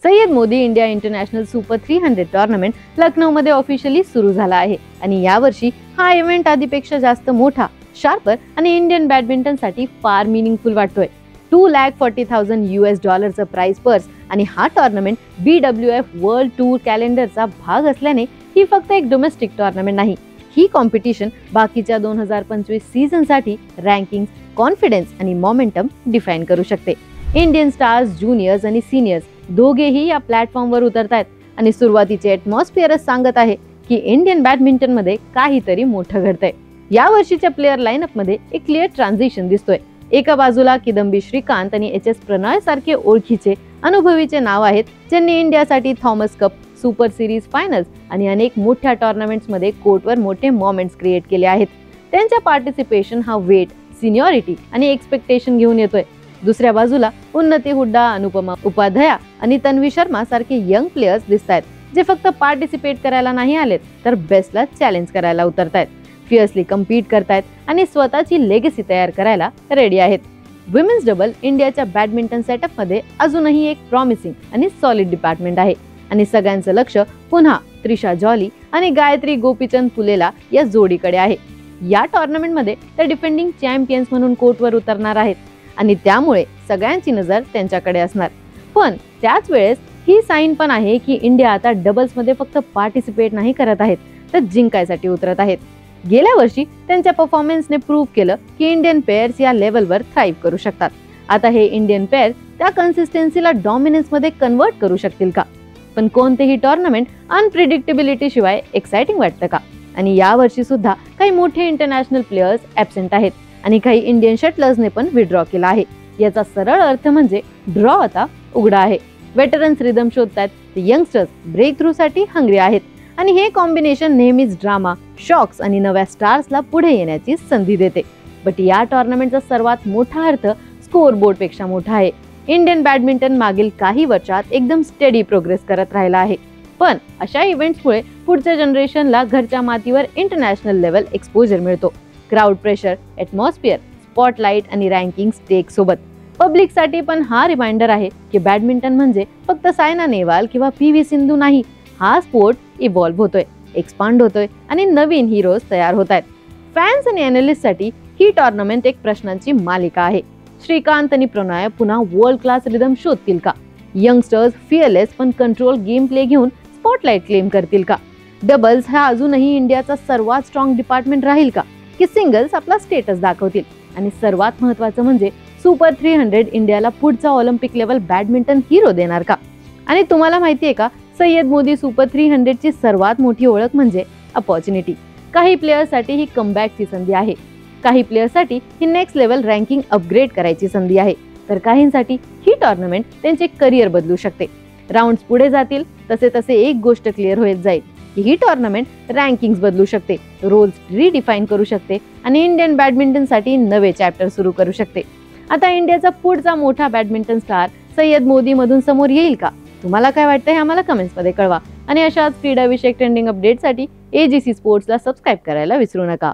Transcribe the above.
Syed Modi India international super 300 tournament लखनौमध्ये officially सुरू झाला आहे आणि यावर्षी हा इव्हेंट आधीपेक्षा जास्त मोठा, शार्पर आणि इंडियन बॅडमिंटनसाठी फार मीनिंगफुल वाटतोय। $2,40,000 प्राइस पर्स आणि हा टूर्नामेंट BWF वर्ल्ड टूर कॅलेंडरचा भाग असल्याने ही फक्त एक डोमेस्टिक टूर्नामेंट नाही। ही कॉम्पिटिशन बाकीच्या 2025 सीझनसाठी रँकिंग, कॉन्फिडन्स आणि मोमेंटम डिफाईन करू शकते। इंडियन स्टार्स ज्युनियर्स आणि सिनियर्स दोघेही या प्लॅटफॉर्मवर उतरतायत आणि सुरुवातीचे ॲटमॉस्फिअरच सांगत आहे की इंडियन बॅडमिंटनमध्ये काहीतरी मोठं घडतंय। या वर्षीच्या प्लेयर लाईनअपमध्ये एक क्लिअर ट्रान्झिशन दिसतोय। एका बाजूला किदंबी श्रीकांत आणि HS प्रणय सारखे ओळखीचे अनुभवीचे नाव आहेत, ज्यांनी इंडियासाठी Thomas cup, super series finals आणि अनेक मोठ्या टूर्नामेंट्समध्ये कोर्टवर मोठे मोमेंट्स क्रिएट केले आहेत। त्यांच्या पार्टिसिपेशन हा वेट, सिनियरिटी आणि एक्सपेक्टेशन घेऊन येतोय। दुसऱ्या बाजूला उन्नती हुड्डा, अनुपमा उपाध्याय आणि तन्वी शर्मा सारखे यंग प्लेयर्स दिसतायत, जे फक्त पार्टिसिपेट करायला नाही आलेत तर बेस्टला चॅलेंज करायला उतरतायत, फियर्सली कम्पीट करतायत आणि स्वतःची लेगसी तयार करायला रेडी आहेत। विमेन्स डबल इंडियाच्या बॅडमिंटन सेटअपमध्ये अजूनही एक प्रॉमिसिंग आणि सॉलिड डिपार्टमेंट आहे आणि सगळ्यांचं लक्ष पुन्हा त्रिशा जॉली आणि गायत्री गोपीचंद पुलेला या जोडीकडे आहे। या टूर्नामेंटमध्ये ते डिफेंडिंग चॅम्पियन्स म्हणून कोर्टवर उतरणार आहेत आणि त्यामुळे सगळ्यांची नजर त्यांच्याकडे असणार। पण त्याच वेळेस ही साईन पण आहे की इंडिया आता डबल्समध्ये फक्त पार्टिसिपेट नाही करत आहेत, तर जिंकायसाठी उतरत आहेत। गेल्या वर्षी त्यांच्या परफॉर्मन्सने प्रूव्ह केलं की इंडियन पेअर्स या लेवलवर थ्राईव्ह करू शकतात। आता हे इंडियन पेअर्स त्या कन्सिस्टन्सीला डॉमिनन्समध्ये कन्वर्ट करू शकतील का? पण कोणतेही टूर्नामेंट अनप्रिडिक्टेबिलिटी शिवाय एक्साइटिंग वाटतं का? आणि या वर्षी सुद्धा काही मोठे इंटरनॅशनल प्लेयर्स ॲब्सेंट आहेत आणि काही इंडियन शटलर्सने पण विड्रॉ केला आहे। याचा सरळ अर्थ म्हणजे ड्रॉ आता उघडा आहे। वेटरन्स रिदम शोधतात, यंगस्टर्स ब्रेक थ्रूसाठी हंग्री आहेत आणि हे कॉम्बिनेशन नेहमीच ड्रामा, शॉक्स आणि नव्या स्टार्सला पुढे येण्याची संधी देते। बट या टूर्नामेंटचा सर्वात मोठा अर्थ स्कोर बोर्डपेक्षा मोठा आहे। इंडियन बॅडमिंटन मागील काही वर्षात एकदम स्टेडी प्रोग्रेस करत राहिला आहे, पण अशा इव्हेंट्समुळे पुढच्या जनरेशनला घरच्या मातीवर इंटरनॅशनल लेवल एक्सपोजर मिळतो। क्राऊड प्रेशर, ॲटमॉस्फिअर, स्पॉटलाइट आणि रँकिंग स्टेक सोबत पब्लिकसाठी पण हा रिमाइंडर आहे की बॅडमिंटन म्हणजे फक्त सायना नेहवाल किंवा PV सिंधू नाही। हा स्पोर्ट इव्हॉल्व्ह होतोय, एक्सपांड होतोय आणि नवीन हिरोज तयार होत आहेत। फॅन्स आणि अॅनालिस्टसाठी ही टूर्नामेंट एक प्रश्नांची मालिका आहे। श्रीकांत आणि प्रणय पुन्हा वर्ल्ड क्लास रिदम शोधतील का? यंगस्टर्स फिअरलेस पण कंट्रोल गेम प्ले घेऊन स्पॉटलाइट क्लेम करतील का? डबल्स हा अजूनही इंडियाचा सर्वात स्ट्रॉंग डिपार्टमेंट राहील का, की सिंगल्स आपला स्टेटस दाखवतील? आणि सर्वात महत्त्वाचं म्हणजे सुपर 300 इंडियाला पुढचा ऑलिम्पिक लेवल बॅडमिंटन हिरो देणार का? आणि तुम्हाला माहिती आहे का, सय्यद मोदी सुपर 300 ची सर्वात मोठी ओळख म्हणजे अपॉर्च्युनिटी। काही प्लेयर्ससाठी ही कमबॅकची संधी आहे, काही प्लेयर्ससाठी ही नेक्स्ट लेवल रँकिंग अपग्रेड करायची संधी आहे, तर काहींसाठी ही टूर्नामेंट त्यांचे करिअर बदलू शकते। राउंड्स पुढे जातील तसे तसे एक गोष्ट क्लिअर होत जाईल की ही टूर्नामेंट रँकिंग्स बदलू शकते, रोल्स रिडिफाईन करू शकते आणि इंडियन बॅडमिंटनसाठी नवे चॅप्टर सुरू करू शकते। आता इंडियाचा पुढचा मोठा बॅडमिंटन स्टार सय्यद मोदी मधून समोर येईल का? तुम्हाला काय वाटतं हे आम्हाला कमेंट्समध्ये कळवा आणि अशाच क्रीडाविषयक ट्रेंडिंग अपडेटसाठी AGC स्पोर्ट्सला सबस्क्राईब करायला विसरू नका।